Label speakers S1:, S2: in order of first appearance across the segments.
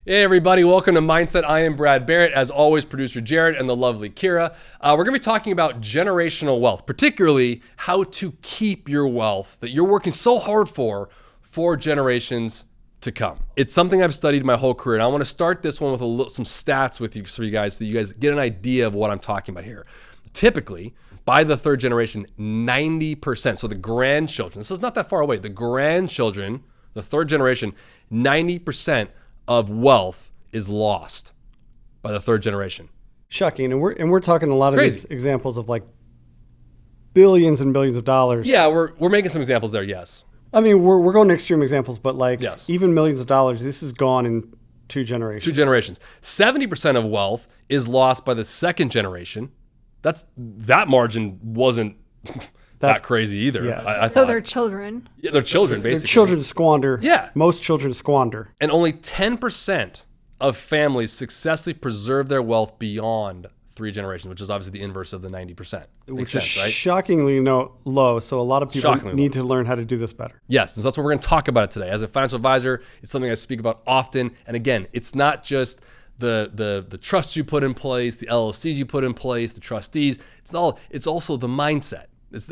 S1: Hey everybody, welcome to Mindset. I am Brad Barrett, as always, producer Jared and the lovely Kira. We're going to be talking about generational wealth, particularly how to keep your wealth that you're working so hard for generations to come. It's something I've studied my whole career, and I want to start this one with some stats with you, so you guys get an idea of what I'm talking about here. Typically, by the third generation, 90%, so the grandchildren, this is not that far away, the grandchildren, the third generation, 90% of wealth is lost by the third generation.
S2: Shocking. And we're talking a lot of these examples of like billions and billions of dollars.
S1: Yeah, we're making some examples there, yes.
S2: I mean, we're going to extreme examples, but like even millions of dollars, this is gone in two generations.
S1: 70% of wealth is lost by the second generation. That margin wasn't that crazy either.
S3: Yeah. So they're children.
S1: Yeah, they're children, basically.
S2: Their children squander.
S1: Yeah.
S2: Most children squander.
S1: And only 10% of families successfully preserve their wealth beyond 3 generations, which is obviously the inverse of the 90%.
S2: Which is shockingly low. So a lot of people need to learn how to do this better.
S1: Yes, and so that's what we're going to talk about it today. As a financial advisor, it's something I speak about often. And again, it's not just the trusts you put in place, the LLCs you put in place, the trustees. It's also the mindset. It's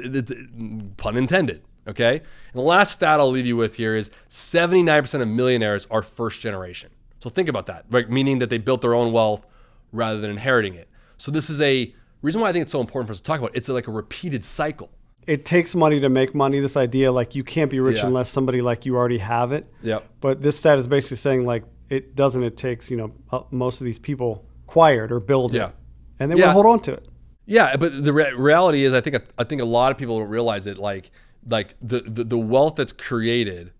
S1: pun intended, okay? And the last stat I'll leave you with here is 79% of millionaires are first generation. So think about that, right? Meaning that they built their own wealth rather than inheriting it. So this is a reason why I think it's so important for us to talk about. It's like a repeated cycle.
S2: It takes money to make money. This idea like you can't be rich unless somebody like you already have it.
S1: Yep.
S2: But this stat is basically saying like it doesn't. It takes most of these people acquired or build it, and they want to hold on to it.
S1: Yeah, but the reality is, I think a lot of people don't realize it. Like the wealth that's created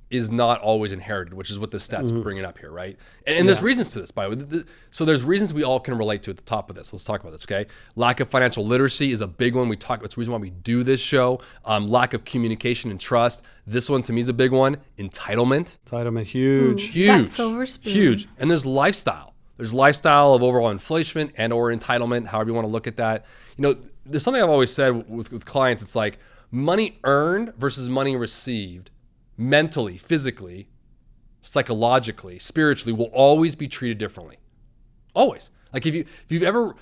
S1: is not always inherited, which is what the stats bringing up here, right? And there's reasons to this, by the way. So there's reasons we all can relate to at the top of this. Let's talk about this, okay? Lack of financial literacy is a big one. It's the reason why we do this show. Lack of communication and trust. This one to me is a big one. Entitlement,
S2: huge.
S3: That silver spoon.
S1: Huge. And there's lifestyle. There's lifestyle of overall inflation and or entitlement, however you want to look at that. There's something I've always said with clients. It's like money earned versus money received mentally, physically, psychologically, spiritually will always be treated differently. Always. Like if you've ever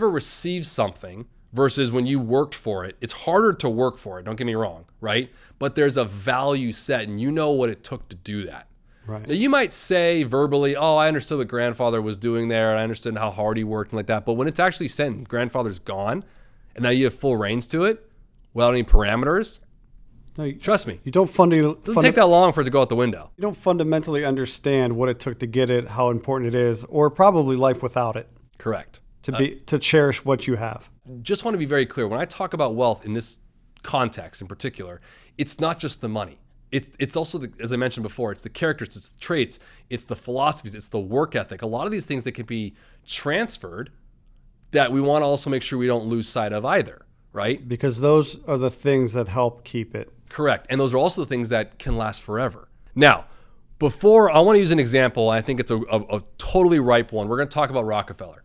S1: received something versus when you worked for it, it's harder to work for it. Don't get me wrong, right? But there's a value set and you know what it took to do that.
S2: Right.
S1: Now you might say verbally, oh, I understood what grandfather was doing there and I understood how hard he worked and like that. But when it's actually said and grandfather's gone and now you have full reins to it without any parameters, trust me,
S2: you don't
S1: it doesn't take that long for it to go out the window.
S2: You don't fundamentally understand what it took to get it, how important it is, or probably life without it.
S1: Correct.
S2: To cherish what you have.
S1: Just want to be very clear. When I talk about wealth in this context in particular, it's not just the money. It's also, as I mentioned before, it's the characters, it's the traits, it's the philosophies, it's the work ethic. A lot of these things that can be transferred that we want to also make sure we don't lose sight of either, right?
S2: Because those are the things that help keep it.
S1: Correct. And those are also the things that can last forever. Now, before I want to use an example, I think it's a totally ripe one. We're going to talk about Rockefeller.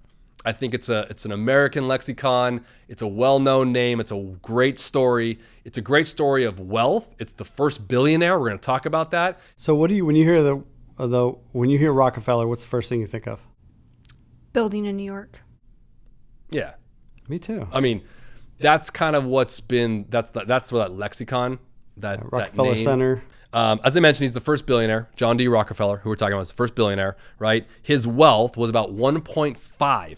S1: I think it's an American lexicon. It's a well-known name. It's a great story. It's a great story of wealth. It's the first billionaire. We're going to talk about that.
S2: So when you hear Rockefeller, what's the first thing you think of?
S3: Building in New York.
S1: Yeah.
S2: Me too.
S1: I mean, that's kind of what's been that's where that lexicon, that
S2: Rockefeller
S1: name.
S2: Center.
S1: As I mentioned, he's the first billionaire. John D. Rockefeller, who we're talking about, is the first billionaire, right? His wealth was about 1.5%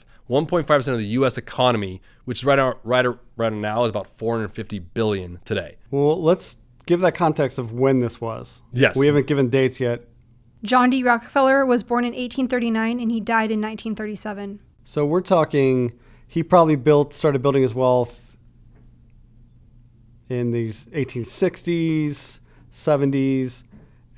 S1: of the U.S. economy, which right now is about 450 billion today.
S2: Well, let's give that context of when this was.
S1: Yes.
S2: We haven't given dates yet.
S3: John D. Rockefeller was born in 1839 and he died in 1937.
S2: So we're talking, he probably started building his wealth in these 1860s, 70s,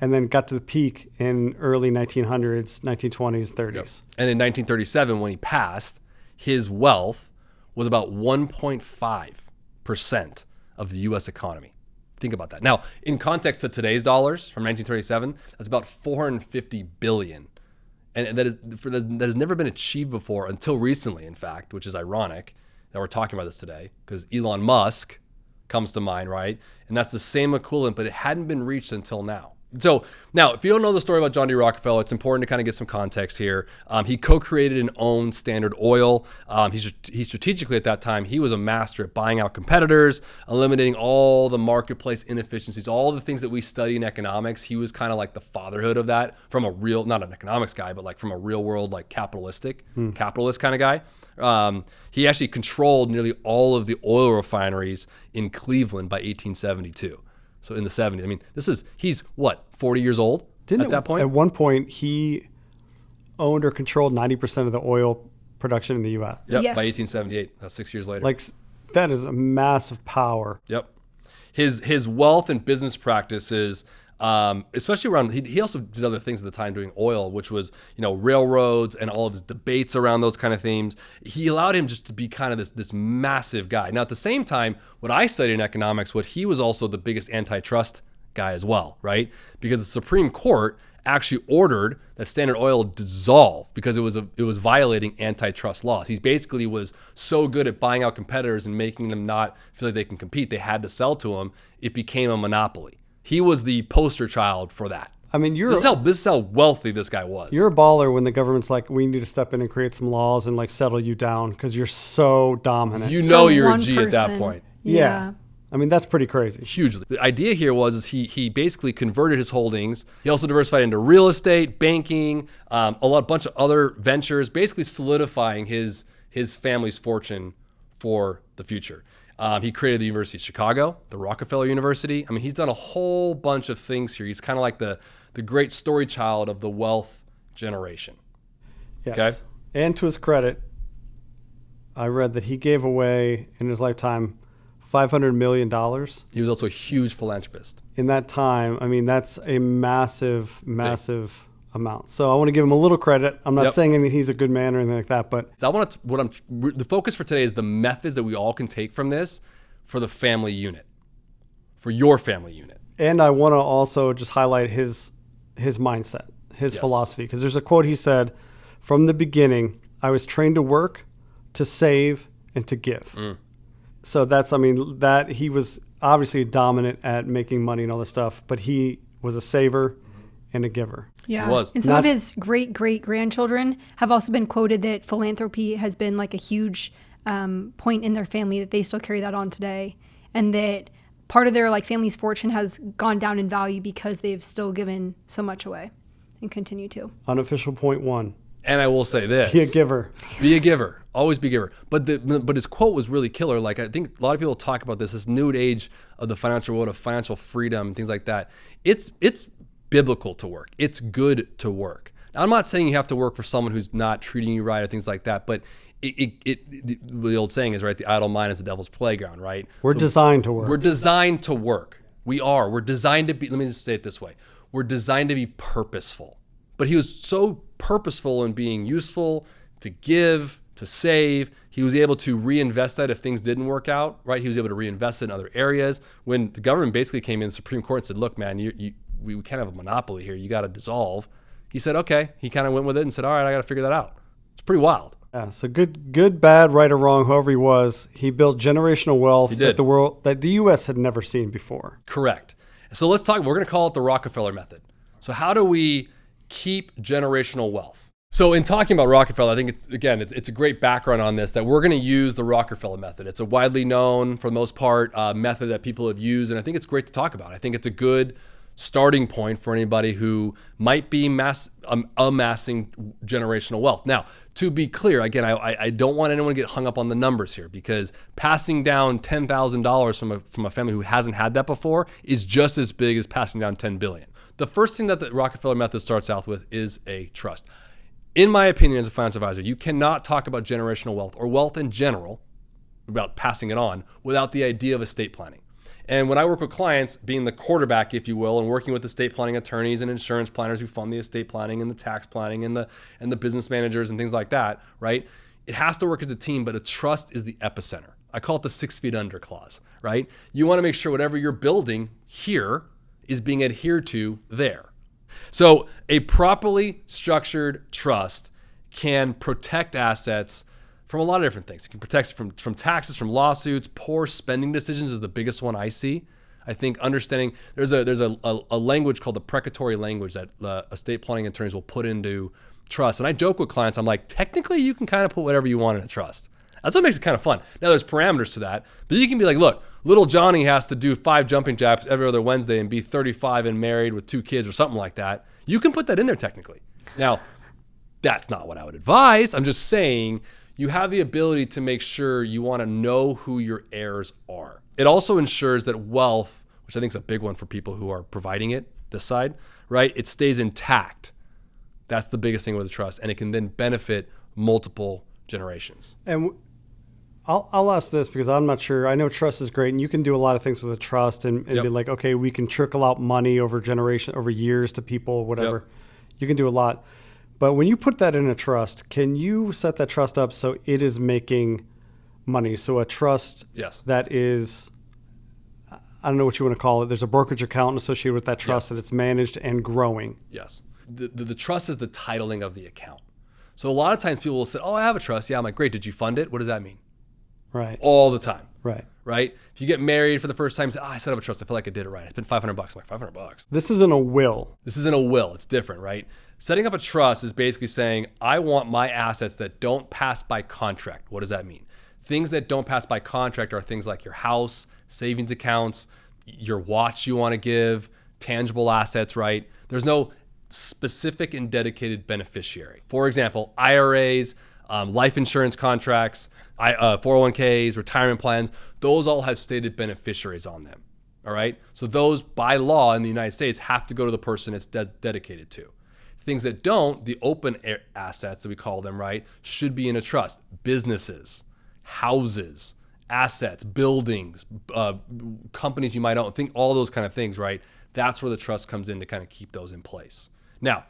S2: and then got to the peak in early 1900s, 1920s, 30s.
S1: Yep. And in 1937, when he passed, his wealth was about 1.5% of the U.S. economy. Think about that. Now, in context to today's dollars from 1937, that's about 450 billion. And that has never been achieved before until recently, in fact, which is ironic that we're talking about this today because Elon Musk comes to mind, right? And that's the same equivalent, but it hadn't been reached until now. So now, if you don't know the story about John D. Rockefeller, it's important to kind of get some context here. He co-created and owned Standard Oil. He strategically at that time, he was a master at buying out competitors, eliminating all the marketplace inefficiencies, all the things that we study in economics. He was kind of like the fatherhood of that from a real, not an economics guy, but like from a real world, like capitalist kind of guy. He actually controlled nearly all of the oil refineries in Cleveland by 1872. So in the 70s. I mean, he's what, 40 years old at that point?
S2: At one point, he owned or controlled 90% of the oil production in the U.S.
S1: Yep,
S3: Yes.
S1: by 1878, 6 years later.
S2: Like, that is a massive power.
S1: Yep. His wealth and business practices, especially around, he also did other things at the time doing oil, which was, railroads and all of his debates around those kind of themes. He allowed him just to be kind of this massive guy. Now, at the same time, what I studied in economics, he was also the biggest antitrust guy as well, right? Because the Supreme Court actually ordered that Standard Oil dissolve because it was violating antitrust laws. He basically was so good at buying out competitors and making them not feel like they can compete. They had to sell to him. It became a monopoly. He was the poster child for that.
S2: I mean,
S1: This is how wealthy this guy was.
S2: You're a baller when the government's like, we need to step in and create some laws and like settle you down because you're so dominant.
S1: You're a
S3: One
S1: G at that
S3: person.
S1: point.
S2: Yeah. I mean, that's pretty crazy.
S1: Hugely. The idea here was he basically converted his holdings. He also diversified into real estate, banking, bunch of other ventures, basically solidifying his family's fortune for the future. He created the University of Chicago, the Rockefeller University. I mean, he's done a whole bunch of things here. He's kind of like the great story child of the wealth generation.
S2: Yes.
S1: Okay.
S2: And to his credit, I read that he gave away in his lifetime $500 million.
S1: He was also a huge philanthropist.
S2: In that time, I mean, that's a massive amount. So I want to give him a little credit. I'm not saying he's a good man or anything like that, but
S1: The focus for today is the methods that we all can take from this for the family unit, for your family unit.
S2: and I want to also just highlight his mindset, his philosophy, because there's a quote he said, "From the beginning, I was trained to work, to save, and to give." So that he was obviously dominant at making money and all this stuff, but he was a saver and a giver.
S3: Yeah.
S1: He was.
S3: And some of his great-great-grandchildren have also been quoted that philanthropy has been like a huge point in their family, that they still carry that on today. And that part of their family's fortune has gone down in value because they've still given so much away and continue to.
S2: Unofficial point one.
S1: And I will say this.
S2: Be a giver.
S1: Be a giver. Always be a giver. But his quote was really killer. Like, I think a lot of people talk about this new age of the financial world, of financial freedom, things like that. It's biblical to work. It's good to work. Now, I'm not saying you have to work for someone who's not treating you right or things like that, but the old saying is, right, the idle mind is the devil's playground, right?
S2: We're designed to work.
S1: We're designed to work. We are. We're designed to be, let me just say it this way. We're designed to be purposeful. But he was so purposeful in being useful, to give, to save. He was able to reinvest that if things didn't work out, right? He was able to reinvest it in other areas. When the government basically came in, the Supreme Court and said, look, man, we can't have a monopoly here. You got to dissolve. He said, okay. He kind of went with it and said, all right, I got to figure that out. It's pretty wild.
S2: Yeah, so good, bad, right or wrong, whoever he was, he built generational wealth that the U.S. had never seen before.
S1: Correct. So let's talk. We're going to call it the Rockefeller method. So how do we keep generational wealth? So in talking about Rockefeller, I think it's a great background on this, that we're going to use the Rockefeller method. It's a widely known, for the most part, method that people have used, and I think it's great to talk about. I think it's a good starting point for anybody who might be amassing generational wealth. Now, to be clear, again, I don't want anyone to get hung up on the numbers here, because passing down $10,000 from a family who hasn't had that before is just as big as passing down $10 billion. The first thing that the Rockefeller method starts out with is a trust. In my opinion, as a financial advisor, you cannot talk about generational wealth or wealth in general, about passing it on, without the idea of estate planning. And when I work with clients, being the quarterback, if you will, and working with estate planning attorneys and insurance planners who fund the estate planning and the tax planning and the business managers and things like that, right? It has to work as a team, but a trust is the epicenter. I call it the 6 feet under clause, right? You want to make sure whatever you're building here is being adhered to there. So a properly structured trust can protect assets from a lot of different things. It can protect from taxes, from lawsuits. Poor spending decisions is the biggest one I see. I think understanding there's a language called the precatory language that estate planning attorneys will put into trust. And I joke with clients, I'm like, technically you can kind of put whatever you want in a trust. That's what makes it kind of fun. Now there's parameters to that, but you can be like, look, little Johnny has to do 5 jumping jacks every other Wednesday and be 35 and married with 2 kids or something like that. You can put that in there technically. Now, that's not what I would advise. I'm just saying you have the ability to make sure you want to know who your heirs are. It also ensures that wealth, which I think is a big one for people who are providing it, this side, right? It stays intact. That's the biggest thing with a trust, and it can then benefit multiple generations.
S2: And I'll ask this because I'm not sure. I know trust is great, and you can do a lot of things with a trust and be like, okay, we can trickle out money over years to people, whatever. Yep. You can do a lot. But when you put that in a trust, can you set that trust up so it is making money? So a trust that is, I don't know what you want to call it. There's a brokerage account associated with that trust that it's managed and growing.
S1: Yes. The trust is the titling of the account. So a lot of times people will say, oh, I have a trust. Yeah, I'm like, great. Did you fund it? What does that mean?
S2: Right.
S1: All the time.
S2: Right.
S1: If you get married for the first time, say, I set up a trust. I feel like I did it right. I spent $500. I'm like, $500.
S2: This isn't a will.
S1: This isn't a will. It's different, right? Setting up a trust is basically saying, I want my assets that don't pass by contract. What does that mean? Things that don't pass by contract are things like your house, savings accounts, your watch you want to give, tangible assets, right? There's no specific and dedicated beneficiary. For example, IRAs, life insurance contracts, 401ks, retirement plans, those all have stated beneficiaries on them. All right. So those by law in the United States have to go to the person it's dedicated to. Things that don't, the open assets that we call them, right, should be in a trust. Businesses, houses, assets, buildings, companies you might own, think all those kind of things, right? That's where the trust comes in to kind of keep those in place. Now,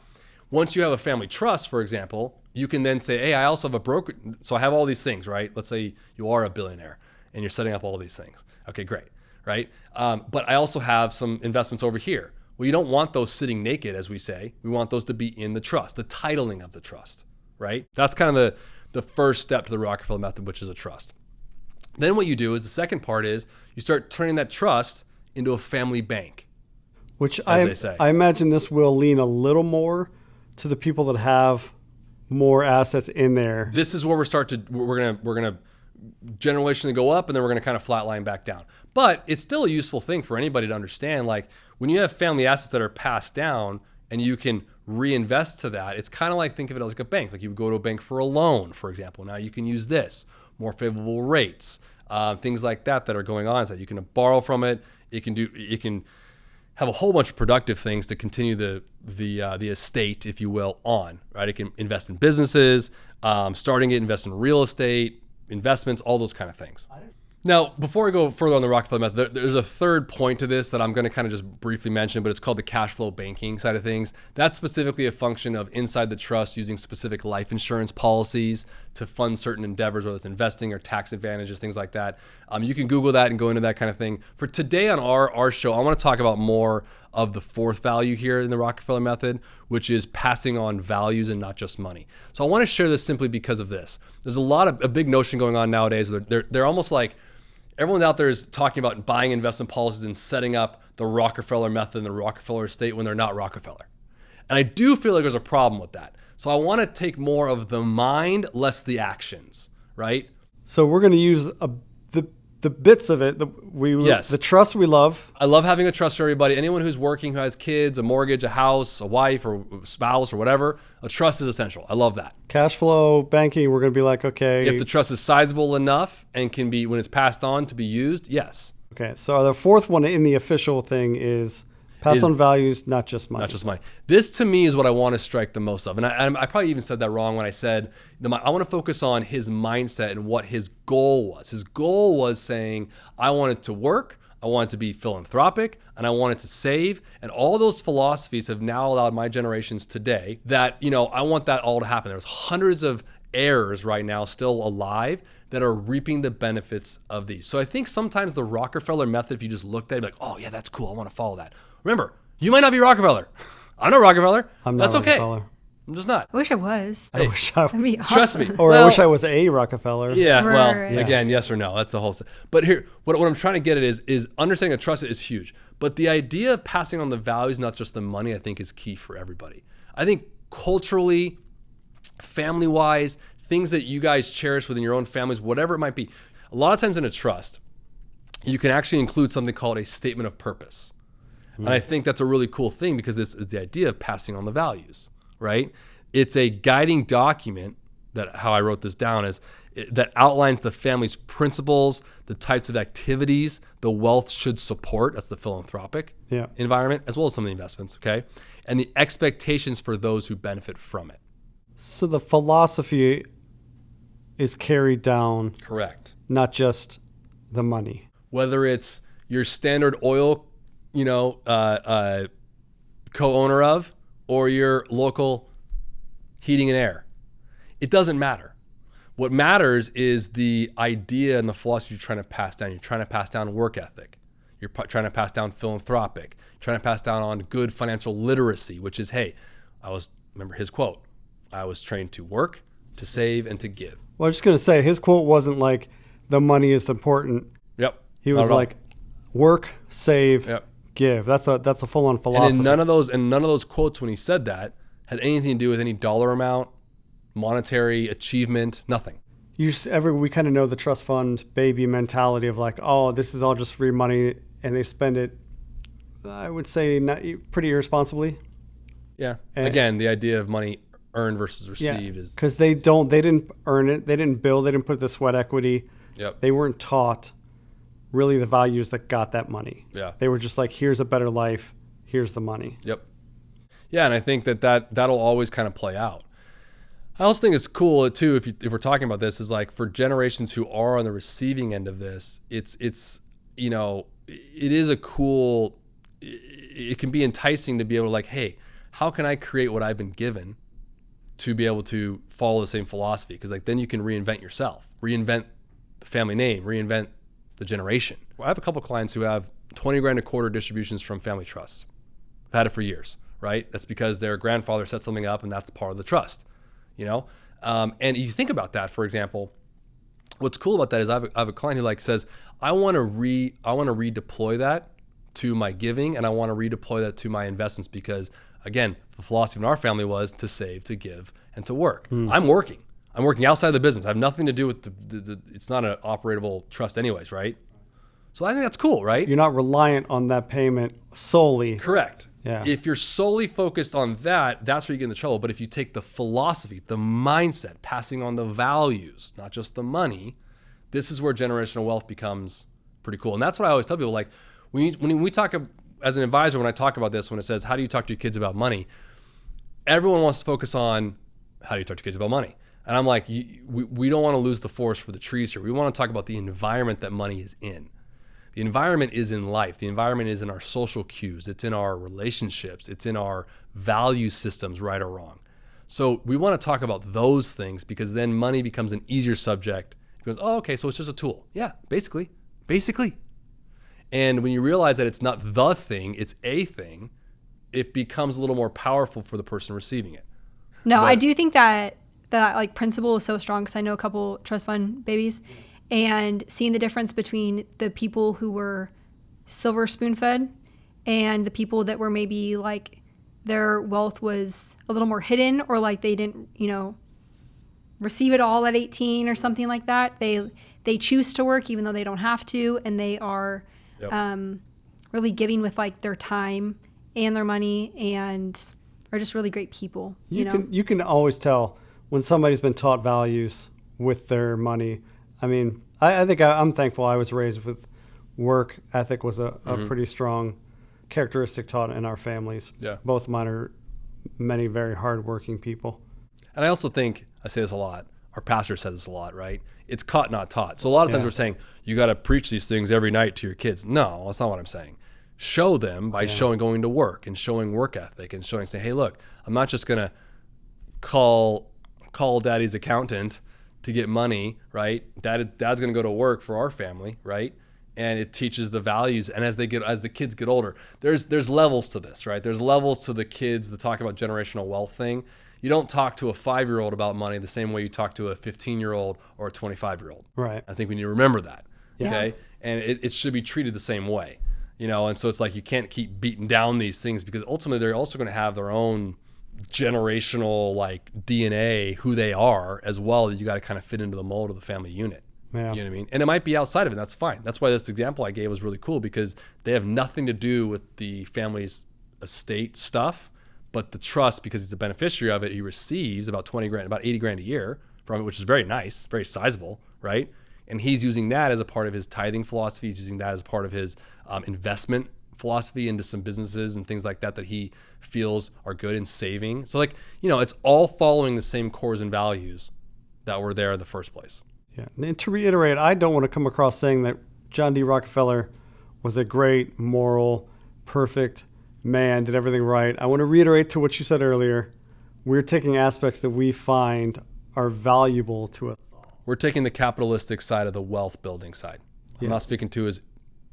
S1: once you have a family trust, for example, you can then say, hey, I also have a broker. So I have all these things, right? Let's say you are a billionaire and you're setting up all these things. Okay, great, right? But I also have some investments over here. Well, you don't want those sitting naked, as we say. We want those to be in the trust, the titling of the trust, right? That's kind of the first step to the Rockefeller method, which is a trust. Then what you do is the second part is you start turning that trust into a family bank,
S2: which I imagine this will lean a little more to the people that have more assets in there.
S1: This is where we're gonna generationally go up, and then we're gonna kind of flatline back down. But it's still a useful thing for anybody to understand. Like when you have family assets that are passed down and you can reinvest to that, it's kind of like, think of it as like a bank. Like you would go to a bank for a loan, for example. Now you can use this, more favorable rates, things like that are going on. So you can borrow from it. It can have a whole bunch of productive things to continue the estate, if you will, on, right? It can invest in businesses, starting it, invest in real estate, investments, all those kind of things. Now, before I go further on the Rockefeller method, there's a third point to this that I'm going to kind of just briefly mention, but it's called the cash flow banking side of things. That's specifically a function of inside the trust using specific life insurance policies to fund certain endeavors, whether it's investing or tax advantages, things like that. You can Google that and go into that kind of thing. For today on our show, I want to talk about more of the fourth value here in the Rockefeller method, which is passing on values and not just money. So I want to share this simply because of this. There's a big notion going on nowadays where they're almost like, everyone out there is talking about buying investment policies and setting up the Rockefeller method and the Rockefeller estate when they're not Rockefeller. And I do feel like there's a problem with that. So I want to take more of the mind, less the actions, right?
S2: So we're going to use the bits of it. The trust we love.
S1: I love having a trust for everybody. Anyone who's working, who has kids, a mortgage, a house, a wife or spouse or whatever, a trust is essential. I love that.
S2: Cash flow, banking, we're going to be like, okay.
S1: If the trust is sizable enough and can be, when it's passed on, to be used, yes.
S2: Okay, so the fourth one in the official thing is pass on values, not just money.
S1: Not just money. This to me is what I want to strike the most of. And I probably even said that wrong when I said, I want to focus on his mindset and what his goal was. His goal was saying, I wanted to work, I wanted to be philanthropic, and I wanted to save. And all those philosophies have now allowed my generations today that, I want that all to happen. There's hundreds of heirs right now still alive that are reaping the benefits of these. So I think sometimes the Rockefeller method, if you just looked at it, like, oh yeah, that's cool, I want to follow that. Remember, you might not be Rockefeller. I'm not Rockefeller.
S2: I'm not
S1: That's okay.
S2: Rockefeller.
S1: I'm just not.
S3: I wish I was.
S2: I wish I
S3: That'd be
S1: Trust me.
S3: awesome.
S2: Or I
S1: Well,
S2: wish I was a Rockefeller.
S1: Yeah, well,
S3: Right.
S1: again, yes or no. That's the whole. But here, what I'm trying to get at is understanding and trust is huge. But the idea of passing on the values, not just the money, I think is key for everybody. I think culturally, family-wise, things that you guys cherish within your own families, whatever it might be. A lot of times in a trust, you can actually include something called a statement of purpose. And I think that's a really cool thing because this is the idea of passing on the values, right? It's a guiding document that how I wrote this down is that outlines the family's principles, the types of activities the wealth should support. That's the philanthropic environment, as well as some of the investments, okay? And the expectations for those who benefit from it.
S2: So the philosophy is carried down.
S1: Correct.
S2: Not just the money.
S1: Whether it's your Standard Oil, co-owner of, or your local heating and air. It doesn't matter. What matters is the idea and the philosophy you're trying to pass down. You're trying to pass down work ethic. You're trying to pass down philanthropic. You're trying to pass down on good financial literacy, which is, hey, remember his quote, I was trained to work, to save, and to give.
S2: Well, I was just going to say, his quote wasn't like, the money is important.
S1: Yep.
S2: He was like, work, save, give. That's a full-on philosophy.
S1: And none of those quotes when he said that had anything to do with any dollar amount, monetary achievement, nothing.
S2: We kind of know the trust fund baby mentality of like, oh, this is all just free money, and they spend it, I would say, pretty irresponsibly.
S1: Yeah. Again, the idea of money earned versus received is
S2: because they didn't earn it, they didn't build, they didn't put the sweat equity.
S1: Yep.
S2: They weren't taught really the values that got that money.
S1: Yeah.
S2: They were just like, here's a better life, here's the money.
S1: Yep. Yeah, and I think that'll always kind of play out. I also think it's cool too if we're talking about this is like for generations who are on the receiving end of this, it is a cool. It can be enticing to be able to like, hey, how can I create what I've been given to be able to follow the same philosophy? Because like then you can reinvent yourself, reinvent the family name, reinvent the generation. I have a couple clients who have $20,000 a quarter distributions from family trusts. I've had it for years, right? That's because their grandfather set something up and that's part of the trust, And you think about that, for example, what's cool about that is I have a client who like says, I want to redeploy that to my giving and I want to redeploy that to my investments because again, the philosophy in our family was to save, to give, and to work. I'm working outside the business. I have nothing to do with it's not an operatable trust anyways, right? So I think that's cool, right?
S2: You're not reliant on that payment solely.
S1: Correct.
S2: Yeah.
S1: If you're solely focused on that, that's where you get into trouble. But if you take the philosophy, the mindset, passing on the values, not just the money, this is where generational wealth becomes pretty cool. And that's what I always tell people, like when we talk as an advisor, when I talk about this, when it says, how do you talk to your kids about money? Everyone wants to focus on how do you talk to kids about money? And I'm like, we don't want to lose the forest for the trees here. We want to talk about the environment that money is in. The environment is in life. The environment is in our social cues. It's in our relationships. It's in our value systems, right or wrong. So we want to talk about those things because then money becomes an easier subject. It goes, oh, okay, so it's just a tool. Yeah, basically. And when you realize that it's not the thing, it's a thing, it becomes a little more powerful for the person receiving it.
S3: No, I do think that like principle is so strong because I know a couple trust fund babies and seeing the difference between the people who were silver spoon fed and the people that were maybe like their wealth was a little more hidden or like they didn't, receive it all at 18 or something like that. They choose to work even though they don't have to, and they are really giving with like their time and their money and are just really great people.
S2: You can always tell when somebody's been taught values with their money. I mean, I think I'm thankful I was raised with work ethic was a pretty strong characteristic taught in our families.
S1: Yeah.
S2: Both mine are many very hardworking people.
S1: And I also think, I say this a lot, our pastor says this a lot, right? It's caught, not taught. So a lot of times we're saying, you got to preach these things every night to your kids. No, that's not what I'm saying. Show them by showing going to work and showing work ethic and showing, say, hey, look, I'm not just going to call daddy's accountant to get money, right? Dad's going to go to work for our family, right? And it teaches the values. And as the kids get older, there's levels to this, right? There's levels to the kids that talk about generational wealth thing. You don't talk to a 5-year-old about money the same way you talk to a 15-year-old or a 25-year-old.
S2: Right.
S1: I think we need to remember that.
S3: Yeah.
S1: Okay. And it should be treated the same way, and so it's like you can't keep beating down these things because ultimately they're also going to have their own generational like DNA, who they are as well, that you got to kind of fit into the mold of the family unit.
S2: Yeah.
S1: You know what I mean? And it might be outside of it. That's fine. That's why this example I gave was really cool because they have nothing to do with the family's estate stuff, but the trust, because he's a beneficiary of it, he receives about 20 grand, about 80 grand a year from it, which is very nice, very sizable, right? And he's using that as a part of his tithing philosophy. He's using that as part of his investment philosophy into some businesses and things like that he feels are good in saving. So it's all following the same cores and values that were there in the first place.
S2: Yeah. And to reiterate, I don't want to come across saying that John D. Rockefeller was a great, moral, perfect man, did everything right. I want to reiterate to what you said earlier. We're taking aspects that we find are valuable to us.
S1: We're taking the capitalistic side of the wealth building side.
S2: Yes.
S1: I'm not speaking to his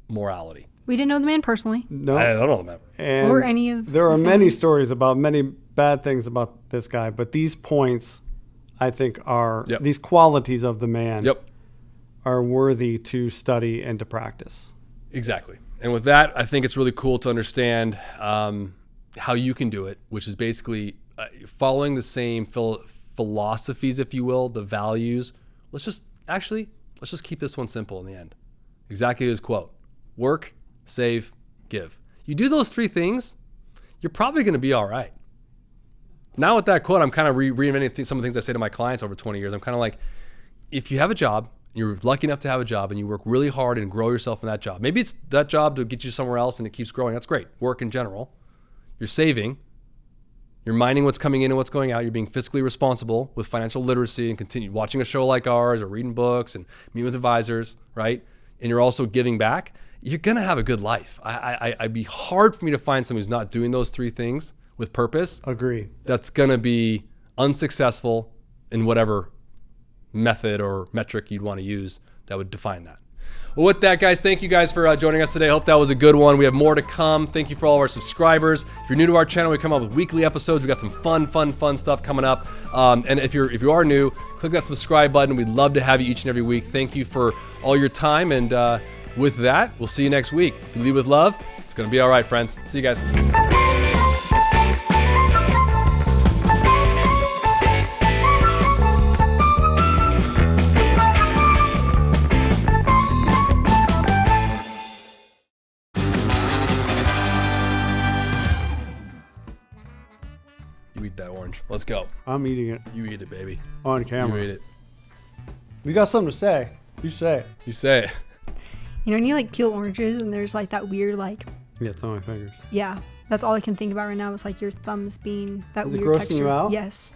S1: morality.
S3: We didn't know the man personally.
S2: No.
S1: I don't know the man.
S2: And
S3: Or any of
S2: there are
S3: the
S2: many
S3: families.
S2: stories about many bad things about this guy, but these points, I think, are
S1: Yep.
S2: these qualities of the man
S1: Yep.
S2: are worthy to study and to practice.
S1: Exactly. And with that, I think it's really cool to understand how you can do it, which is basically following the same philosophies, if you will, the values. Let's just keep this one simple in the end. Exactly his quote: work, save, give. You do those 3 things, you're probably going to be all right. Now with that quote, I'm kind of reinventing some of the things I say to my clients over 20 years. I'm kind of like, if you have a job, you're lucky enough to have a job and you work really hard and grow yourself in that job. Maybe it's that job to get you somewhere else and it keeps growing. That's great. Work in general. You're saving. You're minding what's coming in and what's going out. You're being fiscally responsible with financial literacy and continue watching a show like ours or reading books and meeting with advisors, right? And you're also giving back. You're going to have a good life. I'd be hard for me to find someone who's not doing those 3 things with purpose.
S2: Agree.
S1: That's going to be unsuccessful in whatever method or metric you'd want to use that would define that. Well, with that, guys, thank you guys for joining us today. Hope that was a good one. We have more to come. Thank you for all of our subscribers. If you're new to our channel, we come up with weekly episodes. We got some fun stuff coming up. And if you are new, click that subscribe button. We'd love to have you each and every week. Thank you for all your time. And with that, we'll see you next week. If you lead with love, it's going to be all right, friends. See you guys. You eat that orange. Let's go.
S2: I'm eating it
S1: You eat it, baby.
S2: on
S1: You
S2: camera.
S1: eat it.
S2: We got something to say. You say it.
S1: You say it.
S3: When you peel oranges and there's that weird
S2: Yeah, it's on my fingers.
S3: yeah. That's all I can think about right now is your thumbs being that
S2: Is it
S3: weird
S2: grossing
S3: texture.
S2: you out?
S3: Yes.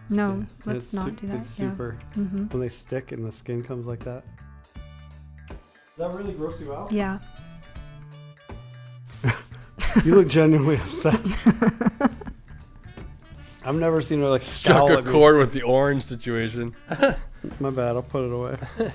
S3: No, let's not do that.
S2: It's
S3: Yeah.
S2: super. When they stick and the skin comes like that. Does that really gross you out?
S3: Yeah.
S2: You look genuinely upset. I've never seen her
S1: Struck
S2: scowl
S1: a
S2: at me.
S1: chord with the orange situation.
S2: My bad. I'll put it away.